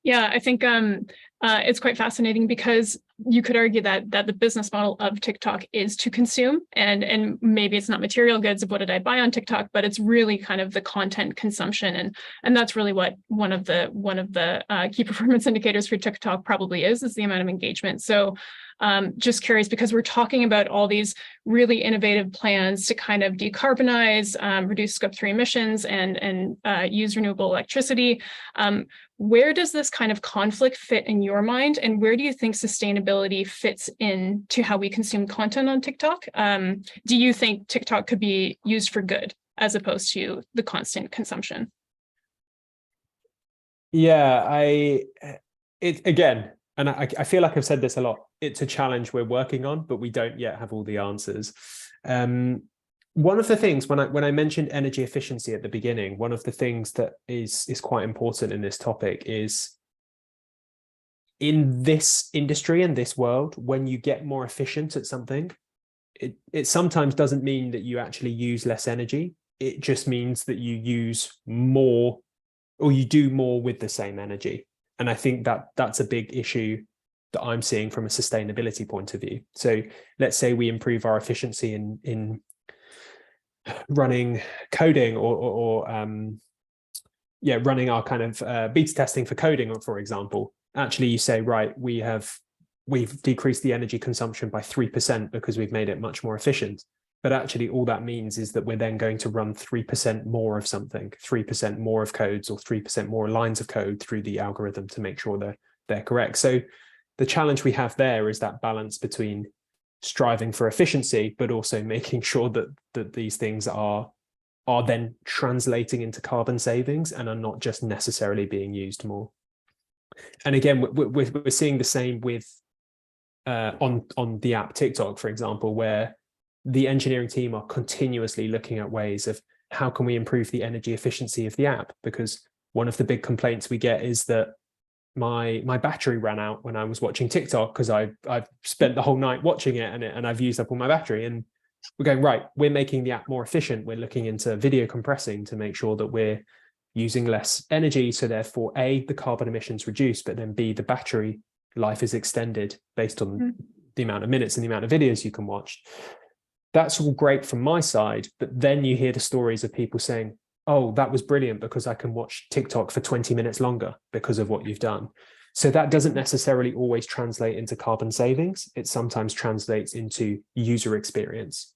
Yeah, I think it's quite fascinating, because you could argue that the business model of TikTok is to consume, and maybe it's not material goods of what did I buy on TikTok, but it's really kind of the content consumption, and that's really what one of the key performance indicators for TikTok probably is the amount of engagement. So Just curious, because we're talking about all these really innovative plans to kind of decarbonize, reduce scope 3 emissions and use renewable electricity. Where does this kind of conflict fit in your mind? And where do you think sustainability fits in to how we consume content on TikTok? Do you think TikTok could be used for good as opposed to the constant consumption? Yeah, and I feel like I've said this a lot. It's a challenge we're working on, but we don't yet have all the answers. One of the things when I mentioned energy efficiency at the beginning, one of the things that is quite important in this topic is in this industry and this world, when you get more efficient at something, it sometimes doesn't mean that you actually use less energy. It just means that you use more, or you do more with the same energy. And I think that that's a big issue that I'm seeing from a sustainability point of view. So let's say we improve our efficiency in running coding or running our kind of beta testing for coding, for example. Actually, you say, right, we've decreased the energy consumption by 3% because we've made it much more efficient. But actually, all that means is that we're then going to run 3% more of something, 3% more of codes, or 3% more lines of code through the algorithm to make sure they're correct. So the challenge we have there is that balance between striving for efficiency, but also making sure that these things are then translating into carbon savings and are not just necessarily being used more. And again, we're seeing the same with on the app TikTok, for example, where the engineering team are continuously looking at ways of how can we improve the energy efficiency of the app? Because one of the big complaints we get is that my battery ran out when I was watching TikTok because I've spent the whole night watching it and I've used up all my battery. And we're going, right, we're making the app more efficient. We're looking into video compressing to make sure that we're using less energy. So therefore, A, the carbon emissions reduce, but then B, the battery life is extended based on the amount of minutes and the amount of videos you can watch. That's all great from my side, but then you hear the stories of people saying, oh, that was brilliant because I can watch TikTok for 20 minutes longer because of what you've done. So that doesn't necessarily always translate into carbon savings. It sometimes translates into user experience.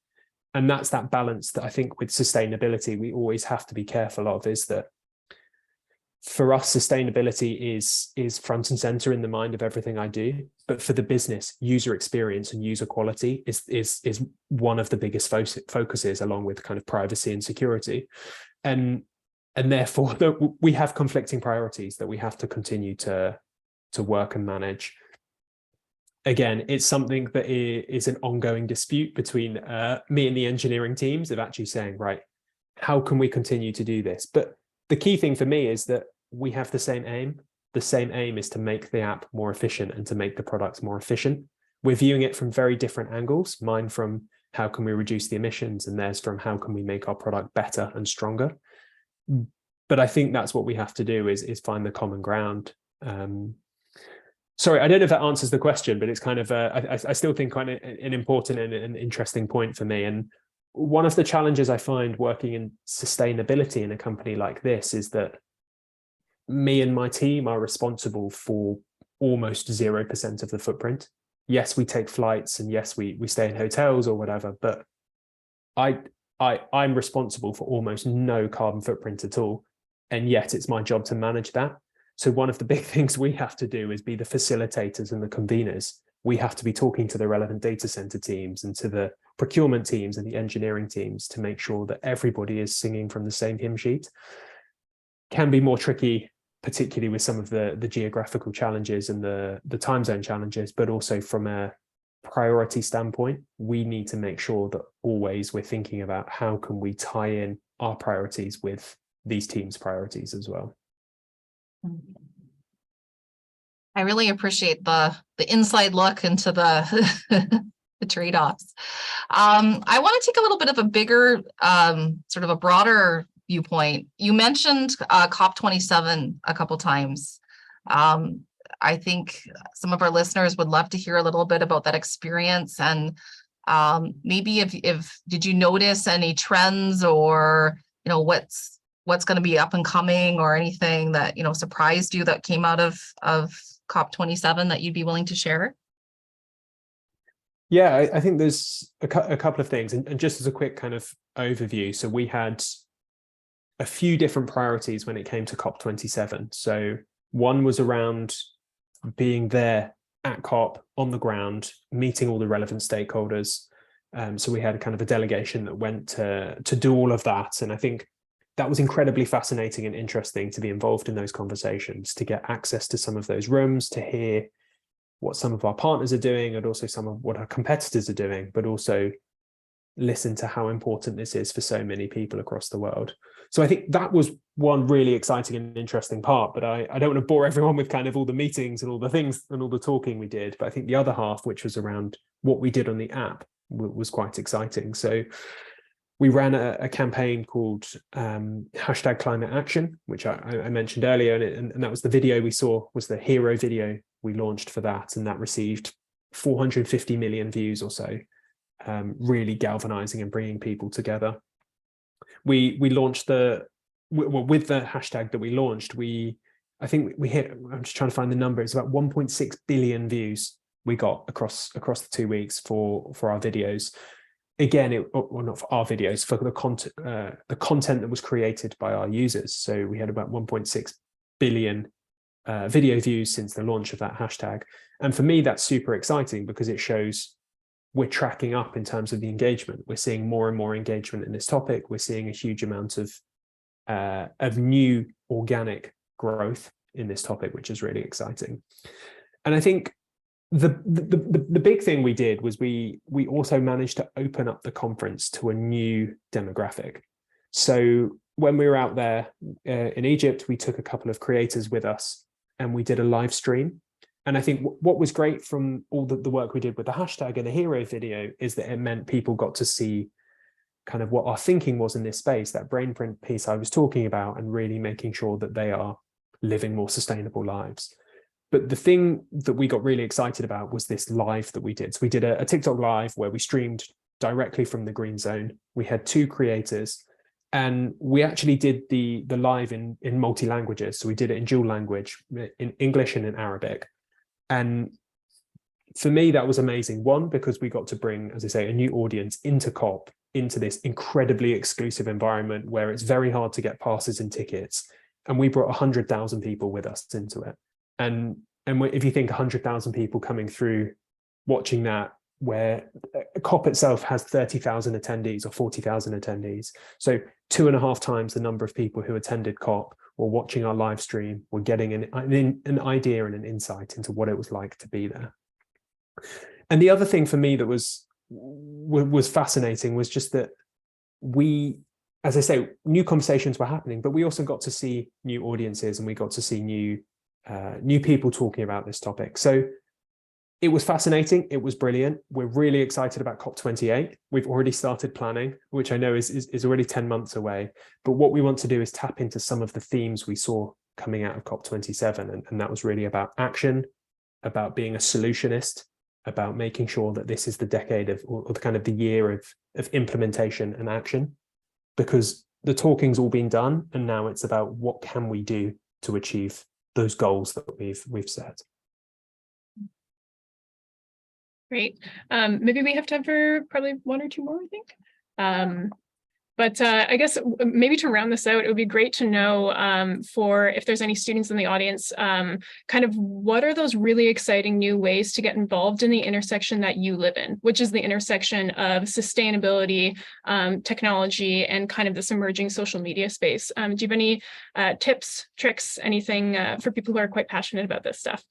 And that's that balance that I think with sustainability, we always have to be careful of, is that for us, sustainability is front and center in the mind of everything I do. But for the business, user experience and user quality is one of the biggest focuses, along with kind of privacy and security. And therefore, we have conflicting priorities that we have to continue to work and manage. Again, it's something that is an ongoing dispute between me and the engineering teams of actually saying, right, how can we continue to do this? But the key thing for me is that we have the same aim. The same aim is to make the app more efficient and to make the products more efficient. We're viewing it from very different angles. Mine from how can we reduce the emissions, and theirs from how can we make our product better and stronger. But I think that's what we have to do is find the common ground. Sorry, I don't know if that answers the question, but it's kind of I still think quite an important and an interesting point for me. And one of the challenges I find working in sustainability in a company like this is that me and my team are responsible for almost 0% of the footprint. Yes, we take flights, and yes, we stay in hotels or whatever, but I'm responsible for almost no carbon footprint at all. And yet it's my job to manage that. So one of the big things we have to do is be the facilitators and the conveners. We have to be talking to the relevant data center teams and to the procurement teams and the engineering teams to make sure that everybody is singing from the same hymn sheet. Can be more tricky, particularly with some of the geographical challenges and the time zone challenges, but also from a priority standpoint, we need to make sure that always we're thinking about how can we tie in our priorities with these teams' priorities as well. I really appreciate the inside look into the the trade-offs. I want to take a little bit of a bigger, sort of a broader viewpoint. You mentioned COP27 a couple times. I think some of our listeners would love to hear a little bit about that experience, and maybe if did you notice any trends, or what's going to be up and coming, or anything that surprised you that came out of COP27 that you'd be willing to share? Yeah, I think there's a couple of things, and just as a quick kind of overview. So we had a few different priorities when it came to COP27. So one was around being there at COP on the ground, meeting all the relevant stakeholders. So we had kind of a delegation that went to do all of that. And I think that was incredibly fascinating and interesting to be involved in those conversations, to get access to some of those rooms, to hear what some of our partners are doing and also some of what our competitors are doing, but also listen to how important this is for so many people across the world. So I think that was one really exciting and interesting part, but I don't want to bore everyone with kind of all the meetings and all the things and all the talking we did. But I think the other half, which was around what we did on the app, was quite exciting. So we ran a campaign called hashtag climate action, which I mentioned earlier. And that was the video we saw, was the hero video we launched for that. And that received 450 million views or so, really galvanizing and bringing people together. We launched with the hashtag that we launched, I think we hit, I'm just trying to find the number, it's about 1.6 billion views we got across the 2 weeks for our videos. Again, well, not for our videos, for the content that was created by our users. So we had about 1.6 billion video views since the launch of that hashtag. And for me, that's super exciting because it shows we're tracking up in terms of the engagement. We're seeing more and more engagement in this topic. We're seeing a huge amount of new organic growth in this topic, which is really exciting. And I think the big thing we did was we also managed to open up the conference to a new demographic. So when we were out there in Egypt, we took a couple of creators with us and we did a live stream. And I think what was great from all the work we did with the hashtag and the hero video is that it meant people got to see kind of what our thinking was in this space, that brain print piece I was talking about, and really making sure that they are living more sustainable lives. But the thing that we got really excited about was this live that we did. So we did a TikTok live where we streamed directly from the green zone. We had 2 creators and we actually did the live in multi-languages. So we did it in dual language, in English and in Arabic. And for me, that was amazing. One, because we got to bring, as I say, a new audience into COP, into this incredibly exclusive environment where it's very hard to get passes and tickets. And we brought 100,000 people with us into it. And if you think 100,000 people coming through, watching that, where COP itself has 30,000 attendees or 40,000 attendees. So 2.5 times the number of people who attended COP or watching our live stream were getting an idea and an insight into what it was like to be there. And the other thing for me that was fascinating was just that we, as I say, new conversations were happening, but we also got to see new audiences and we got to see new people talking about this topic. So it was fascinating. It was brilliant. We're really excited about COP28. We've already started planning, which I know is already 10 months away. But what we want to do is tap into some of the themes we saw coming out of COP27. And that was really about action, about being a solutionist, about making sure that this is the decade of, or the kind of the year of implementation and action, because the talking's all been done. And now it's about what can we do to achieve those goals that we've set. Great. Maybe we have time for probably 1 or 2 more, I think. But I guess maybe to round this out, it would be great to know for if there's any students in the audience, kind of what are those really exciting new ways to get involved in the intersection that you live in, which is the intersection of sustainability, technology, and kind of this emerging social media space. Do you have any tips, tricks, anything for people who are quite passionate about this stuff?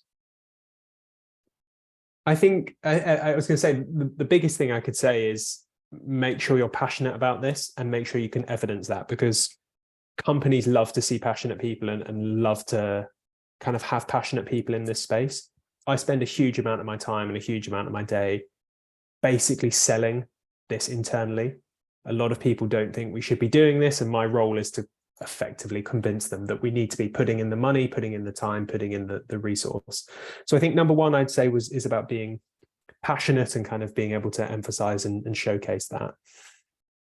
I think I was going to say the biggest thing I could say is make sure you're passionate about this and make sure you can evidence that, because companies love to see passionate people and love to kind of have passionate people in this space. I spend a huge amount of my time and a huge amount of my day basically selling this internally. A lot of people don't think we should be doing this, and my role is to effectively convince them that we need to be putting in the money, putting in the time, putting in the resource. So I think number one I'd say is about being passionate and kind of being able to emphasize and showcase that.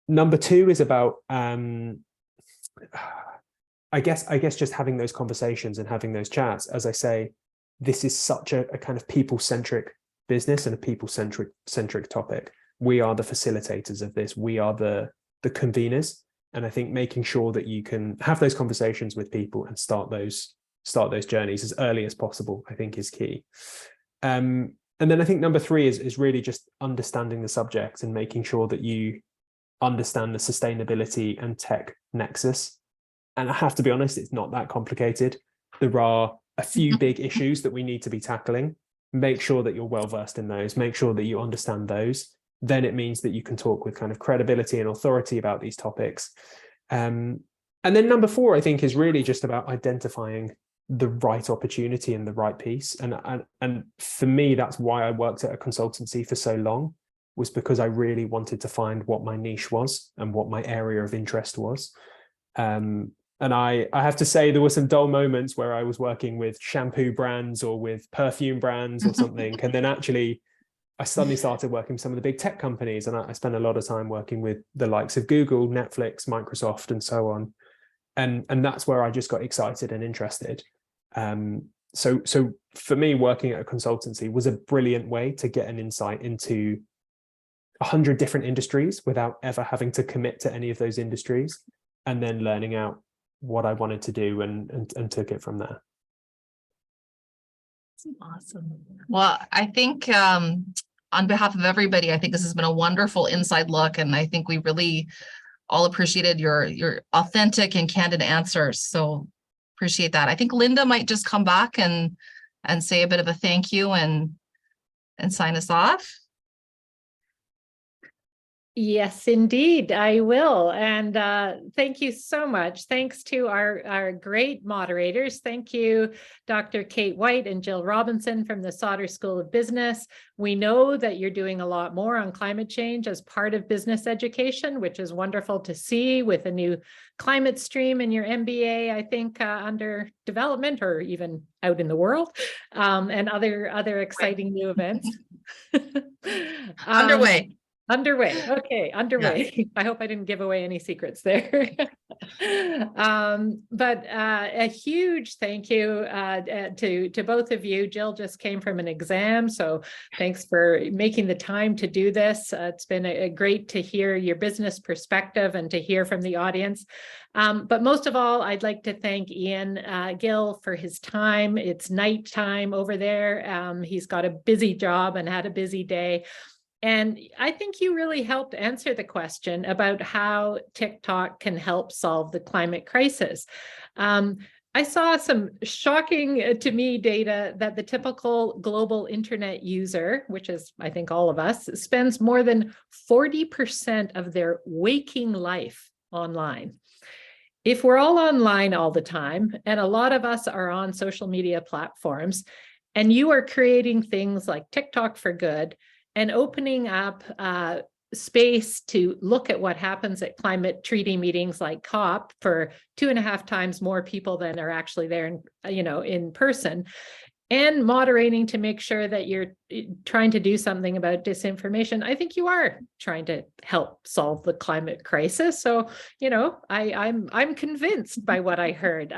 Number two is about I guess just having those conversations and having those chats. As I say, this is such a kind of people-centric business and a people-centric topic. We are the facilitators of this. We are the conveners. And I think making sure that you can have those conversations with people and start those journeys as early as possible, I think is key. And then I think number 3 is really just understanding the subject and making sure that you understand the sustainability and tech nexus. And I have to be honest, it's not that complicated. There are a few big issues that we need to be tackling. Make sure that you're well versed in those, make sure that you understand those. Then it means that you can talk with kind of credibility and authority about these topics. And then number 4, I think, is really just about identifying the right opportunity and the right piece. And for me, that's why I worked at a consultancy for so long, was because I really wanted to find what my niche was and what my area of interest was. And I have to say, there were some dull moments where I was working with shampoo brands or with perfume brands or something. And then actually, I suddenly started working with some of the big tech companies, and I spent a lot of time working with the likes of Google, Netflix, Microsoft, and so on. And that's where I just got excited and interested. So for me, working at a consultancy was a brilliant way to get an insight into 100 different industries without ever having to commit to any of those industries, and then learning out what I wanted to do and took it from there. Awesome. Well, I think on behalf of everybody, I think this has been a wonderful inside look, and I think we really all appreciated your authentic and candid answers. So appreciate that. I think Linda might just come back and say a bit of a thank you and sign us off. Yes, indeed, I will. And thank you so much. Thanks to our great moderators. Thank you, Dr. Kate White and Jill Robinson from the Sauder School of Business. We know that you're doing a lot more on climate change as part of business education, which is wonderful to see, with a new climate stream in your MBA, I think, under development or even out in the world, and other exciting new events. Underway. Okay, underway. Yeah. I hope I didn't give away any secrets there. But a huge thank you to both of you. Jill just came from an exam, so thanks for making the time to do this. It's been a great to hear your business perspective and to hear from the audience. But most of all, I'd like to thank Ian Gill for his time. It's nighttime over there. He's got a busy job and had a busy day. And I think you really helped answer the question about how TikTok can help solve the climate crisis. I saw some shocking to me data that the typical global internet user, which is, I think, all of us, spends more than 40% of their waking life online. If we're all online all the time, and a lot of us are on social media platforms, and you are creating things like TikTok for Good, and opening up space to look at what happens at climate treaty meetings like COP for 2.5 times more people than are actually there, in person, and moderating to make sure that you're trying to do something about disinformation. I think you are trying to help solve the climate crisis. So, I'm convinced by what I heard.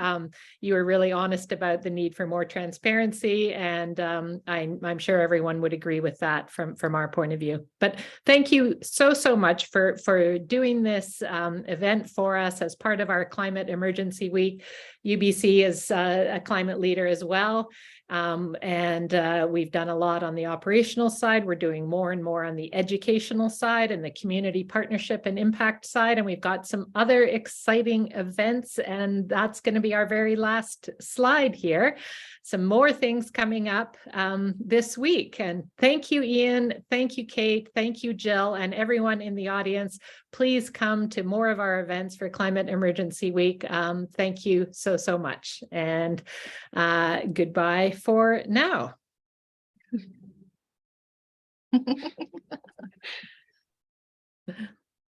You were really honest about the need for more transparency, and I'm sure everyone would agree with that from our point of view. But thank you so much for doing this event for us as part of our Climate Emergency Week. UBC is a climate leader as well. And we've done a lot on the operational side. We're doing more and more on the educational side and the community partnership and impact side. And we've got some other exciting events, and that's going to be our very last slide here. Some more things coming up this week. And thank you, Ian. Thank you, Kate. Thank you, Jill, and everyone in the audience. Please come to more of our events for Climate Emergency Week. Thank you so much. And goodbye for now.